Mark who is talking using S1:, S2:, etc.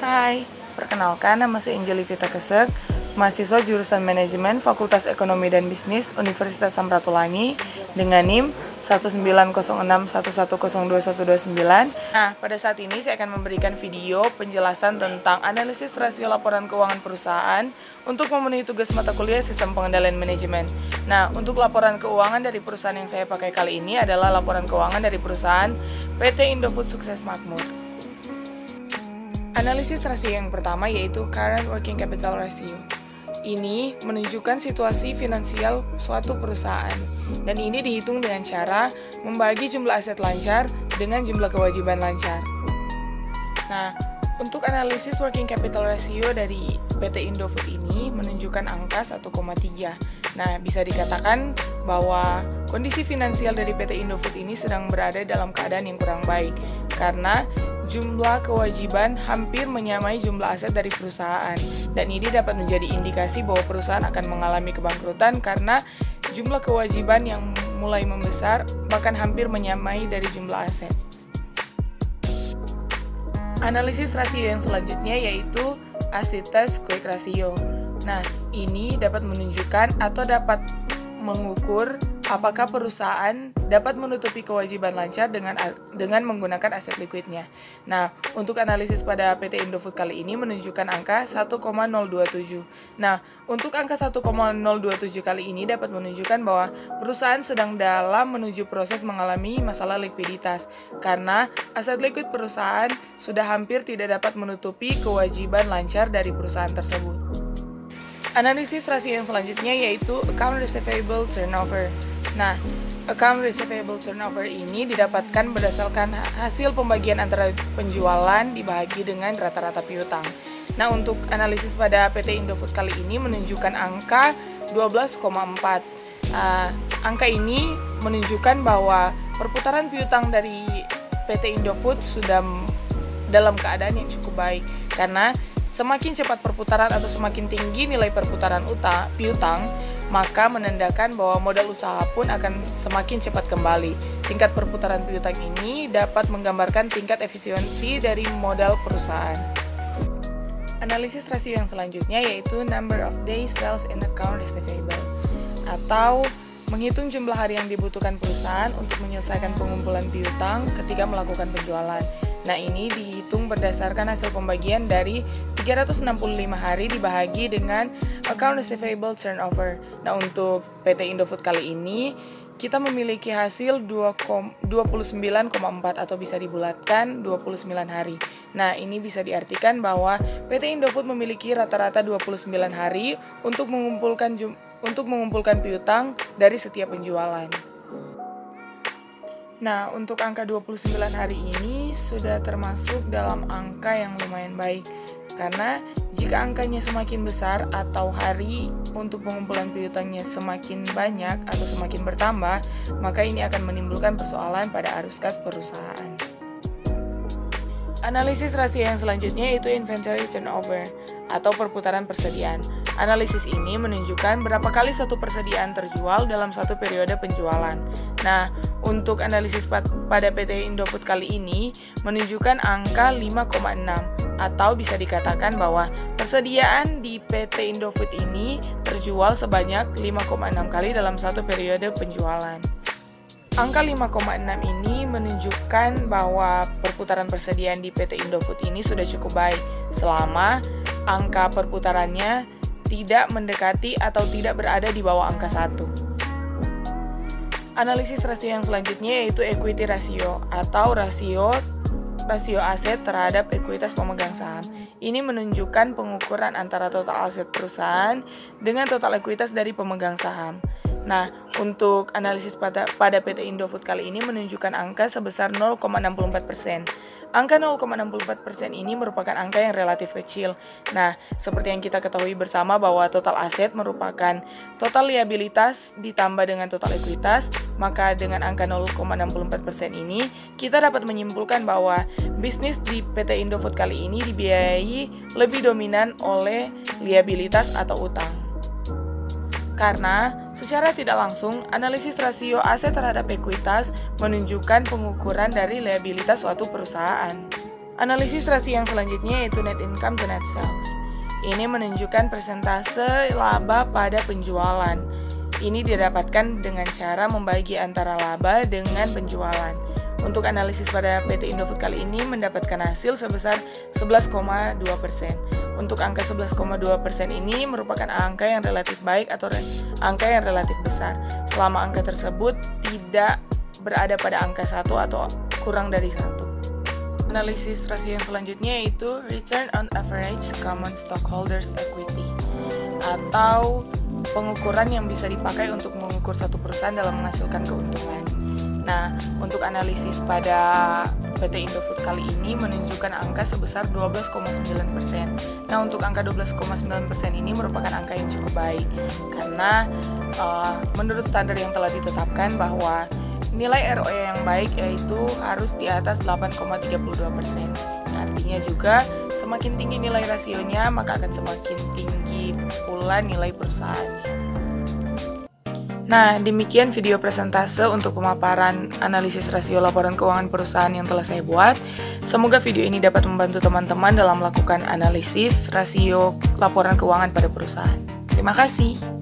S1: Hai, perkenalkan nama saya Angelivita Kesek, mahasiswa jurusan Manajemen Fakultas Ekonomi dan Bisnis Universitas Samratulangi dengan NIM 19061102129. Nah, pada saat ini saya akan memberikan video penjelasan tentang analisis rasio laporan keuangan perusahaan untuk memenuhi tugas mata kuliah Sistem Pengendalian Manajemen. Nah, untuk laporan keuangan dari perusahaan yang saya pakai kali ini adalah laporan keuangan dari perusahaan PT Indofood Sukses Makmur. Analisis rasio yang pertama yaitu Current Working Capital Ratio. Ini menunjukkan situasi finansial suatu perusahaan, dan ini dihitung dengan cara membagi jumlah aset lancar dengan jumlah kewajiban lancar. Nah, untuk analisis Working Capital Ratio dari PT Indofood ini menunjukkan angka 1,3. Nah, bisa dikatakan bahwa kondisi finansial dari PT Indofood ini sedang berada dalam keadaan yang kurang baik, karena jumlah kewajiban hampir menyamai jumlah aset dari perusahaan, dan ini dapat menjadi indikasi bahwa perusahaan akan mengalami kebangkrutan karena jumlah kewajiban yang mulai membesar bahkan hampir menyamai dari jumlah aset. Analisis rasio yang selanjutnya yaitu Asset Test Quick Ratio. Nah, ini dapat menunjukkan atau dapat mengukur apakah perusahaan dapat menutupi kewajiban lancar dengan menggunakan aset likuidnya. Nah, untuk analisis pada PT Indofood kali ini menunjukkan angka 1,027. Nah, untuk angka 1,027 kali ini dapat menunjukkan bahwa perusahaan sedang dalam menuju proses mengalami masalah likuiditas, karena aset likuid perusahaan sudah hampir tidak dapat menutupi kewajiban lancar dari perusahaan tersebut. Analisis rasio yang selanjutnya yaitu Account Receivable Turnover. Nah, Account Receivable Turnover ini didapatkan berdasarkan hasil pembagian antara penjualan dibagi dengan rata-rata piutang. Nah, untuk analisis pada PT Indofood kali ini menunjukkan angka 12,4. Angka ini menunjukkan bahwa perputaran piutang dari PT Indofood sudah dalam keadaan yang cukup baik, karena semakin cepat perputaran atau semakin tinggi nilai perputaran piutang, maka menandakan bahwa modal usaha pun akan semakin cepat kembali. Tingkat perputaran piutang ini dapat menggambarkan tingkat efisiensi dari modal perusahaan. Analisis rasio yang selanjutnya yaitu Number of Days Sales in Account Receivable, atau menghitung jumlah hari yang dibutuhkan perusahaan untuk menyelesaikan pengumpulan piutang ketika melakukan penjualan. Nah, ini dihitung berdasarkan hasil pembagian dari 365 hari dibahagi dengan Account Receivable Turnover. Nah, untuk PT Indofood kali ini kita memiliki hasil 29,4 atau bisa dibulatkan 29 hari. Nah, ini bisa diartikan bahwa PT Indofood memiliki rata-rata 29 hari untuk mengumpulkan piutang dari setiap penjualan. Nah, untuk angka 29 hari ini sudah termasuk dalam angka yang lumayan baik, karena jika angkanya semakin besar atau hari untuk pengumpulan piutangnya semakin banyak atau semakin bertambah, maka ini akan menimbulkan persoalan pada arus kas perusahaan. Analisis rasio yang selanjutnya yaitu Inventory Turnover atau perputaran persediaan. Analisis ini menunjukkan berapa kali satu persediaan terjual dalam satu periode penjualan. Nah, untuk analisis pada PT Indofood kali ini menunjukkan angka 5,6, atau bisa dikatakan bahwa persediaan di PT Indofood ini terjual sebanyak 5,6 kali dalam satu periode penjualan. Angka 5,6 ini menunjukkan bahwa perputaran persediaan di PT Indofood ini sudah cukup baik selama angka perputarannya tidak mendekati atau tidak berada di bawah angka 1. Analisis rasio yang selanjutnya yaitu Equity Ratio atau rasio aset terhadap ekuitas pemegang saham. Ini menunjukkan pengukuran antara total aset perusahaan dengan total ekuitas dari pemegang saham. Nah, untuk analisis pada PT Indofood kali ini menunjukkan angka sebesar 0,64%. Angka 0,64% ini merupakan angka yang relatif kecil. Nah, seperti yang kita ketahui bersama bahwa total aset merupakan total liabilitas ditambah dengan total ekuitas, maka dengan angka 0,64% ini kita dapat menyimpulkan bahwa bisnis di PT Indofood kali ini dibiayai lebih dominan oleh liabilitas atau utang. Karena secara tidak langsung, analisis rasio aset terhadap ekuitas menunjukkan pengukuran dari liabilitas suatu perusahaan. Analisis rasio yang selanjutnya yaitu net income to net sales. Ini menunjukkan persentase laba pada penjualan. Ini didapatkan dengan cara membagi antara laba dengan penjualan. Untuk analisis pada PT Indofood kali ini mendapatkan hasil sebesar 11,2%. Untuk angka 11,2% ini merupakan angka yang relatif baik atau angka yang relatif besar, selama angka tersebut tidak berada pada angka 1 atau kurang dari 1. Analisis rasio yang selanjutnya yaitu Return on Average Common Stockholders Equity, atau pengukuran yang bisa dipakai untuk mengukur satu perusahaan dalam menghasilkan keuntungan. Nah, untuk analisis pada PT Indofood kali ini menunjukkan angka sebesar 12,9%. Nah, untuk angka 12,9% ini merupakan angka yang cukup baik, karena menurut standar yang telah ditetapkan bahwa nilai ROE yang baik yaitu harus di atas 8,32%. Artinya juga semakin tinggi nilai rasionya, maka akan semakin tinggi pula nilai perusahaannya. Nah, demikian video presentase untuk pemaparan analisis rasio laporan keuangan perusahaan yang telah saya buat. Semoga video ini dapat membantu teman-teman dalam melakukan analisis rasio laporan keuangan pada perusahaan. Terima kasih.